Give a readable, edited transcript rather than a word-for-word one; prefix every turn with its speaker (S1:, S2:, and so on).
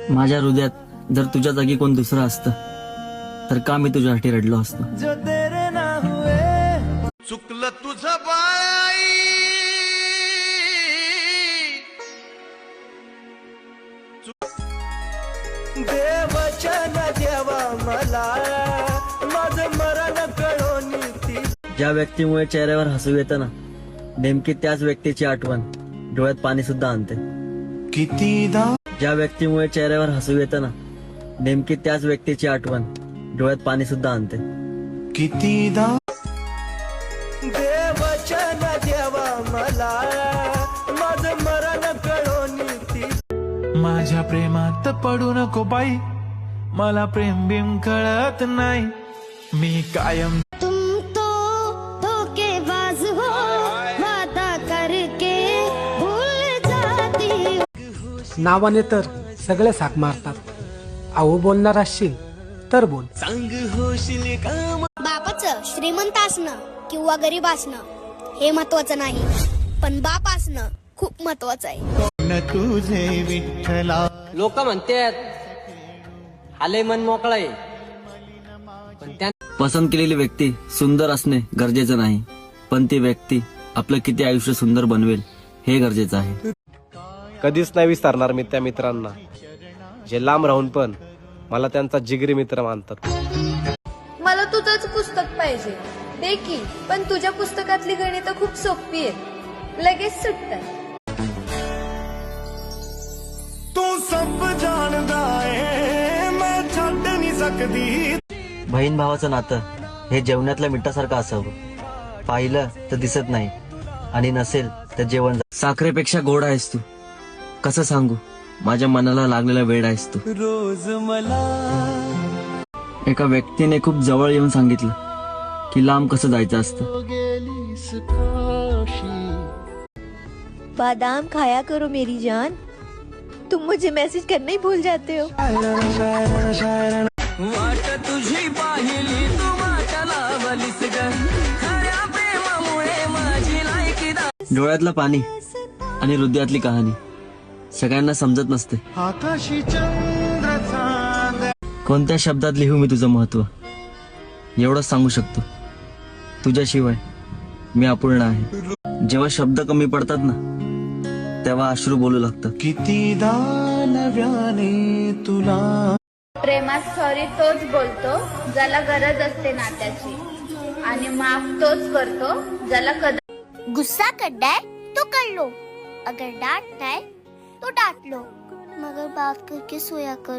S1: माझ्या हृदयात जर तुझ्या जागी कोण दुसरं असतं तर का मी तुझ्यासाठी रडलो असतो.
S2: चुकलं तुझं बाई, देवचन देवा मला माझं मरण कळोनी.
S1: ज्या व्यक्तीमुळे चेहऱ्यावर हसू येतं ना, नेमकी त्याच व्यक्तीची आठवण डोळ्यात पाणी सुद्धा आणते.
S2: कितीदा
S1: ज्या व्यक्तीमुळे चेहऱ्यावर हसू येतं ना, नेमकी त्याच व्यक्तीची आठवण डोळ्यात पाणी सुद्धा आणते.
S2: कितीदा देवचन देवा मला माझं मरण कळोनी. माझ्या प्रेमात पडू नको बाई, मला प्रेम बिम कळत नाही, मी कायम
S3: तुम तो धोखेबाज हो, वादा करके भूल जाती.
S4: नावाने तर सगळे साक मारतात. अहो बोलणार असशील तर बोल.
S3: बापाचं श्रीमंत असणं किंवा गरीब असणं हे महत्वाचं नाही, पण बाप असणं खूप महत्वाचं आहे.
S2: तुझे विठ्ठला.
S5: लोक म्हणतात आले मन मोकळं आहे, पण त्या
S1: पसंत केलेली व्यक्ती सुंदर असणे गरजेचं नाही, पण ती व्यक्ती आपलं किती आयुष्य सुंदर बनवेल हे गरजेचं आहे.
S6: कधीच नाही विसरणार मी त्या मित्रांना, जे लांब राहून पण मला त्यांचा जिगरी मित्र मानतात.
S7: मला तुझंच पुस्तक पाहिजे दे की, पण तुझ्या पुस्तकातली गणितं खूप सोपी आहेत, लगेच सुटतात.
S2: तू सब जाणदा है, मैं छड्ड नहीं सकदी.
S1: बहीण भावाचं नातं हे जेवणातल्या मिठासारखं असावं. पाहिलं तर दिसत नाही आणि नसेल तर जेवण. साखरेपेक्षा गोड आहेस तू, कसं सांगू, माझ्या मनाला लागलेला वेळ आहेस तू.
S2: रोज मला
S1: एका व्यक्तीने खूप जवळ येऊन सांगितलं की लांब कसं जायचं असतं.
S2: गेलीस काशी.
S8: बादाम खाया करो मेरी जान, तुम मुझे मैसेज करना ही भूल जाते हो.
S5: वाट तुझी पाहिली तू वाट लावलीस ग, खऱ्या प्रेमामुळे माझी लायकी दा.
S1: डोळ्यातलं पाणी आणि हृदयातली कहाणी सगळ्यांना समजत नसते.
S2: आकाशी चंद्र चांद.
S1: कोणत्या शब्दात लिहू मी तुझं महत्व, एवढंच सांगू शकतो, तुझ्याशिवाय मी अपूर्ण आहे. जेव्हा शब्द कमी पडतात ना, तेव्हा अश्रू बोलू लागतात.
S2: कितीदा नव्याने तुला.
S7: प्रेमात सॉरी तोच बोलतो ज्याला गरज असते नात्याची, आणि माफ तोच करतो ज्याला कदर.
S3: गुस्सा करना है तो कर लो, अगर डांटना है तो डांट लो, मगर बात करके सोया कर.